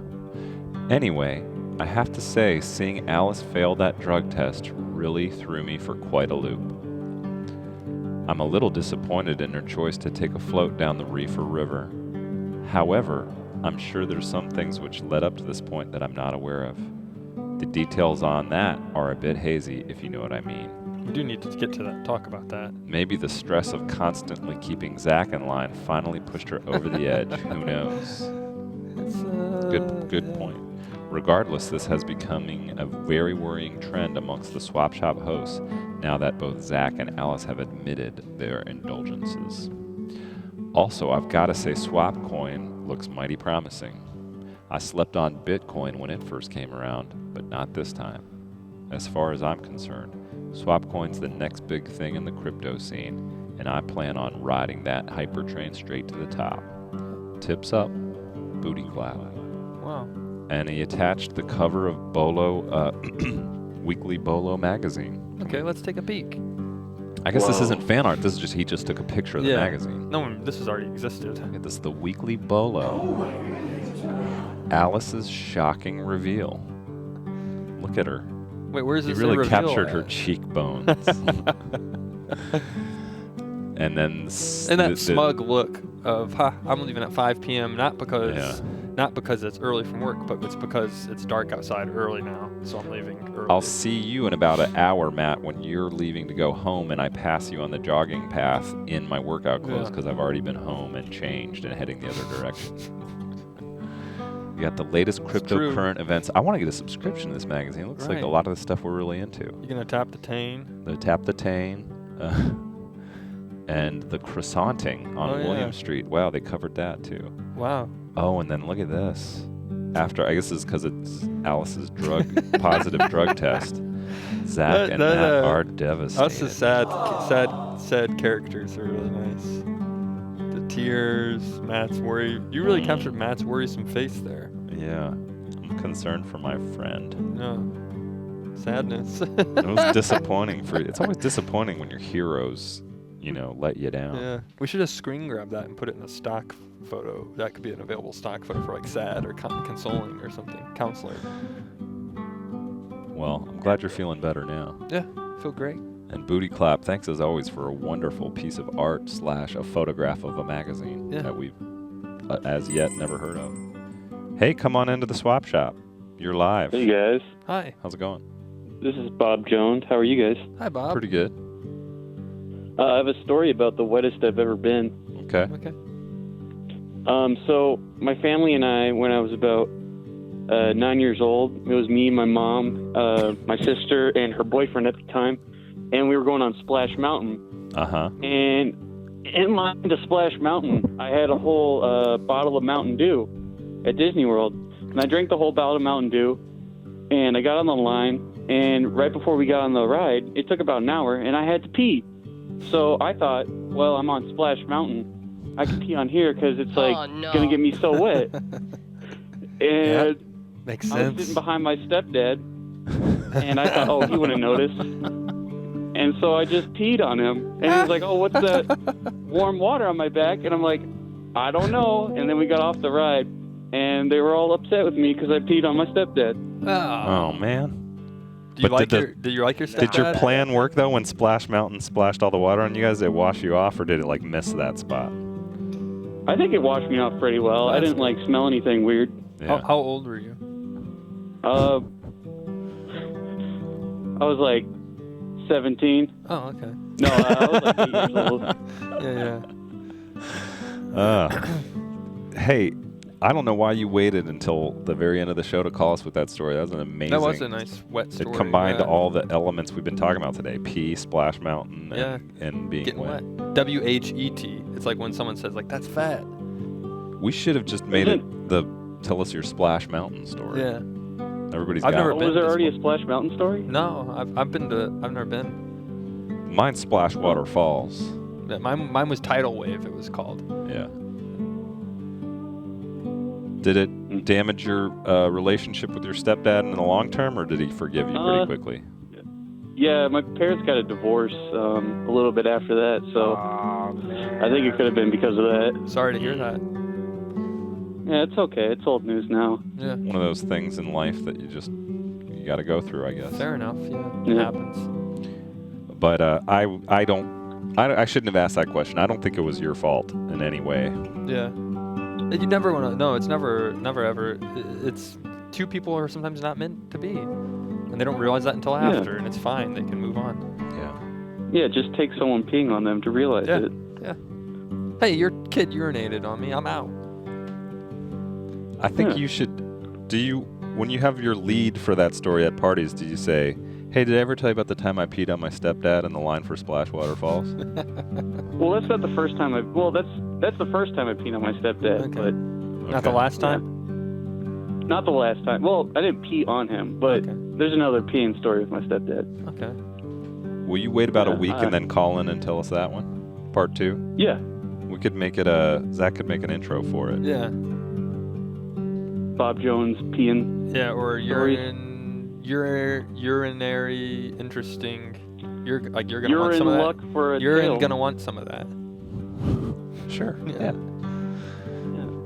Anyway, I have to say, seeing Alice fail that drug test really threw me for quite a loop. I'm a little disappointed in her choice to take a float down the reef or river. However, I'm sure there's some things which led up to this point that I'm not aware of. The details on that are a bit hazy, if you know what I mean. We do need to get to that, talk about that. Maybe the stress of constantly keeping Zach in line finally pushed her over the edge. Who knows? Good point. Regardless, this has becoming a very worrying trend amongst the Swap Shop hosts now that both Zach and Alice have admitted their indulgences. Also, I've got to say Swapcoin looks mighty promising. I slept on Bitcoin when it first came around, but not this time. As far as I'm concerned, Swapcoin's the next big thing in the crypto scene, and I plan on riding that hypertrain straight to the top. Tips up, booty clap. Wow. And he attached the cover of Bolo, Weekly Bolo magazine. Okay, let's take a peek. I guess this isn't fan art. This is just he just took a picture of the magazine. No, this has already existed. Okay, this is the Weekly Bolo. Alice's shocking reveal. Look at her. Wait, where's He this? really reveal captured her at? cheekbones. And then And that smug look of, ha, I'm leaving at 5 p.m. Not because it's early from work, but it's because it's dark outside early now, so I'm leaving early. I'll see you in about an hour, Matt, when you're leaving to go home, and I pass you on the jogging path in my workout clothes because I've already been home and changed and heading the other direction. You got the latest cryptocurrent events. I want to get a subscription to this magazine. It looks like a lot of the stuff we're really into. You're gonna tap the Tane. And the croissanting on William Street. Wow, they covered that too. Wow. Oh, and then look at this. After, I guess it's because it's Alice's positive drug test. Zach and Matt are devastated. Us as sad characters are really nice. The tears, Matt's worry. You really captured Matt's worrisome face there. Yeah, I'm concerned for my friend. No. Sadness. It was disappointing it's always disappointing when your heroes, let you down. Yeah. We should have screen grabbed that and put it in a stock photo. That could be an available stock photo for like sad or consoling or something. Counselor. Well, I'm glad you're feeling better now. Yeah, feel great. And Booty Clap, thanks as always for a wonderful piece of art / a photograph of a magazine that we've as yet never heard of. Hey, come on into the swap shop. You're live. Hey guys. Hi. How's it going? This is Bob Jones. How are you guys? Hi, Bob. Pretty good. I have a story about the wettest I've ever been. Okay. So my family and I, when I was about 9 years old, it was me, my mom, my sister, and her boyfriend at the time, and we were going on Splash Mountain. Uh-huh. And in line to Splash Mountain, I had a whole bottle of Mountain Dew at Disney World, and I drank the whole bottle of Mountain Dew, and I got on the line, and right before we got on the ride, it took about an hour, and I had to pee. So I thought, well, I'm on Splash Mountain. I can pee on here because it's going to get me so wet. And makes I was sitting behind my stepdad, and I thought, oh, he wouldn't notice. And so I just peed on him. And he was like, oh, what's that warm water on my back? And I'm like, I don't know. And then we got off the ride, and they were all upset with me because I peed on my stepdad. Oh, man. Do you like your stepdad? Did your plan work, though, when Splash Mountain splashed all the water on you guys? Did it wash you off, or did it, miss that spot? I think it washed me off pretty well. I didn't, smell anything weird. Yeah. How old were you? I was, 17. Oh, okay. No, I was, 8 years old. Yeah. Hey, I don't know why you waited until the very end of the show to call us with that story. That was an amazing. That was a nice wet story. It combined all the elements we've been talking about today: pee, Splash Mountain, and being getting wet. W-H-E-T. It's like when someone says, that's fat. We should have just made it the tell us your Splash Mountain story. Yeah. Everybody's I've got never it. been. Was there already a Splash Mountain story? No, I've never been. Mine's Splashwater Falls. Yeah, mine was Tidal Wave, it was called. Yeah. Did it damage your relationship with your stepdad in the long term, or did he forgive you pretty quickly? Yeah, my parents got a divorce a little bit after that, so I think it could have been because of that. Sorry to hear that. Yeah, it's okay. It's old news now. Yeah. One of those things in life that you got to go through, I guess. Fair enough. Yeah. It happens. But I shouldn't have asked that question. I don't think it was your fault in any way. Yeah. You never want to. No, it's never ever. It's two people are sometimes not meant to be, and they don't realize that until after, and it's fine. They can move on. Yeah. Yeah, it just takes someone peeing on them to realize it. Yeah. Hey, your kid urinated on me. I'm out. I think you should. When you have your lead for that story at parties, do you say, "Hey, did I ever tell you about the time I peed on my stepdad in the line for Splashwater Falls?" Well, that's not the first time that's the first time I peed on my stepdad, but not the last time. Not the last time. Well, I didn't pee on him, but there's another peeing story with my stepdad. Okay. Will you wait about a week and then call in and tell us that one? Part 2? Yeah. We could make it Zach could make an intro for it. Yeah. Bob Jones peeing. Yeah, or Stories. urinary interesting. You're gonna You're want in some of that. luck for a You're tale. gonna want some of that. Sure. Yeah.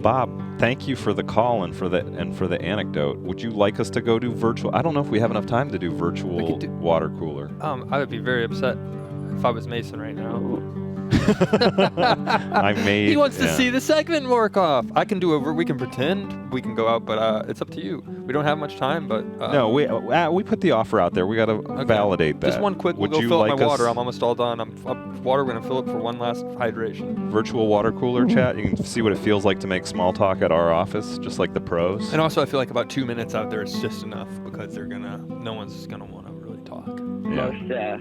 Bob, thank you for the call and for the anecdote. Would you like us to go do virtual? I don't know if we have enough time to do virtual water cooler. I would be very upset if I was Mason right now. He wants to see the segment work off. I can do we can pretend, we can go out, but it's up to you. We don't have much time, but no, we put the offer out there. We got to validate that. Just one quick. Would We'll go you fill like up my water. us- I'm almost all done. We're gonna fill up for one last hydration. Virtual water cooler chat. You can see what it feels like to make small talk at our office, just like the pros. And also, I feel like about 2 minutes out there is just enough because no one's gonna want to really talk. Yeah.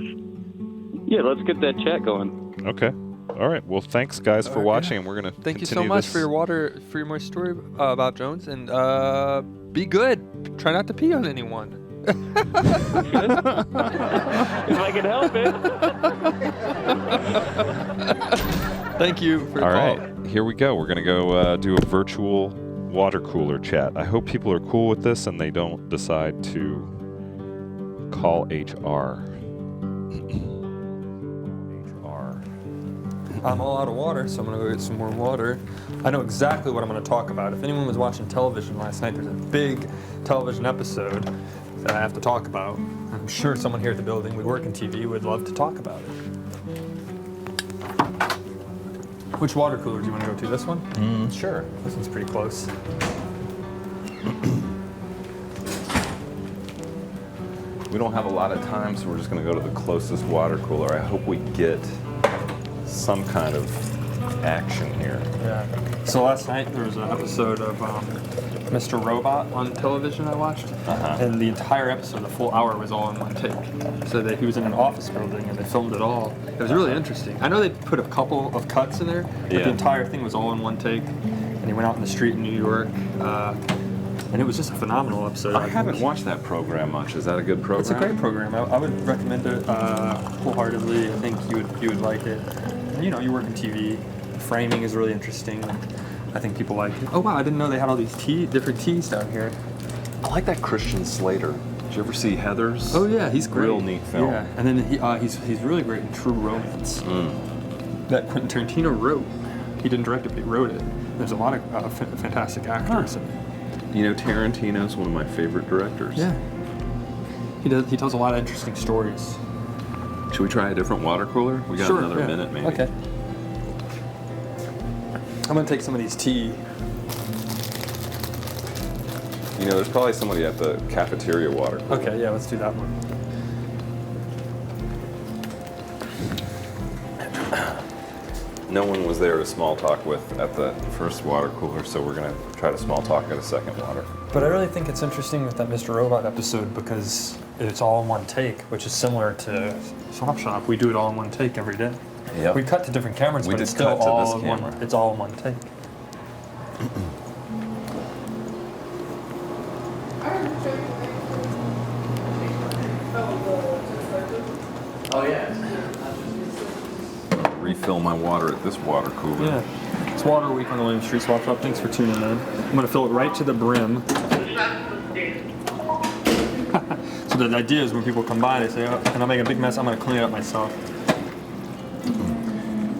Yeah, let's get that chat going. Okay. All right. Well, thanks guys for watching. And we're gonna Thank you so continue much this. for your moist story about Jones, and be good. Try not to pee on anyone. If I can help it. Thank you for the All call. right. Here we go. We're gonna go do a virtual water cooler chat. I hope people are cool with this and they don't decide to call HR. I'm all out of water, so I'm gonna go get some more water. I know exactly what I'm gonna talk about. If anyone was watching television last night, there's a big television episode that I have to talk about. I'm sure someone here at the building, we work in TV, would love to talk about it. Which water cooler do you want to go to? This one? Sure. This one's pretty close. We don't have a lot of time, so we're just gonna go to the closest water cooler. I hope we get some kind of action here. Yeah. So last night there was an episode of Mr. Robot on television I watched, and the entire episode, the full hour, was all in one take. So that he was in an office building and they filmed it all. It was really interesting. I know they put a couple of cuts in there, but the entire thing was all in one take. And he went out in the street in New York, and it was just a phenomenal episode. I haven't watched that program much. Is that a good program? It's a great program. I would recommend it wholeheartedly. I think you would like it. You know, you work in TV. The framing is really interesting. I think people like it. Oh wow, I didn't know they had all these different teas down here. I like that Christian Slater. Did you ever see Heathers? Oh yeah, he's great. Real neat film. Yeah, and then he's really great in True Romance. That Quentin Tarantino wrote. He didn't direct it, but he wrote it. There's a lot of fantastic actors in it. You know, Tarantino's one of my favorite directors. Yeah. He tells a lot of interesting stories. Should we try a different water cooler? We got another minute, maybe. Okay. I'm gonna take some of these tea. You know, there's probably somebody at the cafeteria water cooler. Okay, yeah, let's do that one. No one was there to small talk with at the first water cooler, so we're gonna try to small talk at a second water. But I really think it's interesting with that Mr. Robot episode because it's all in one take, which is similar to Swap Shop. We do it all in one take every day. Yep. We cut to different cameras, We but it's did still cut to all this in camera. one. It's all in one take. Refill my water at this water cooler. Yeah. It's Water Week on the William Street Swap Shop. Thanks for tuning in. I'm gonna fill it right to the brim. So the idea is when people come by, they say, "Oh, can I make a big mess? I'm gonna clean it up myself."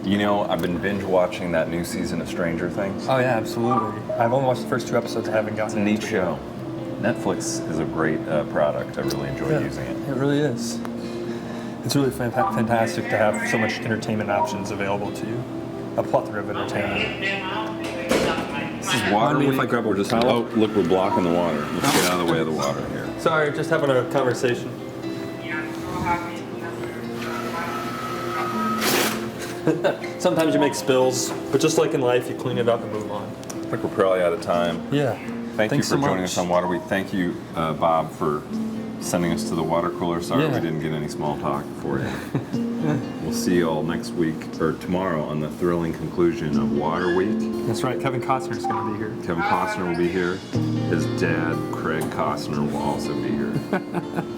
You know, I've been binge watching that new season of Stranger Things. Oh yeah, absolutely. I've only watched the first 2 episodes. I haven't gotten It's a neat into it show. Netflix is a great product. I really enjoy yet. using it. It really is. It's really fantastic to have so much entertainment options available to you. A plethora of entertainment. This is water Mind me if week. I grab a We're just towel? oh, look, we're blocking the water. Let's get out of the way of the water here. Sorry, just having a conversation. Sometimes you make spills, but just like in life, you clean it up and move on. I think we're probably out of time. Yeah. Thank Thanks you for so joining much. us on Water Week. Thank you, Bob, for sending us to the water cooler. Sorry Yeah. we didn't get any small talk for you. We'll see you all next week, or tomorrow, on the thrilling conclusion of Water Week. That's right. Kevin Costner's going to be here. Kevin Costner will be here. His dad, Craig Costner, will also be here.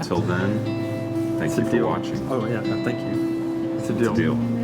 Till then, Thank It's you a for deal. watching. Oh yeah, thank you. It's a deal. Deal.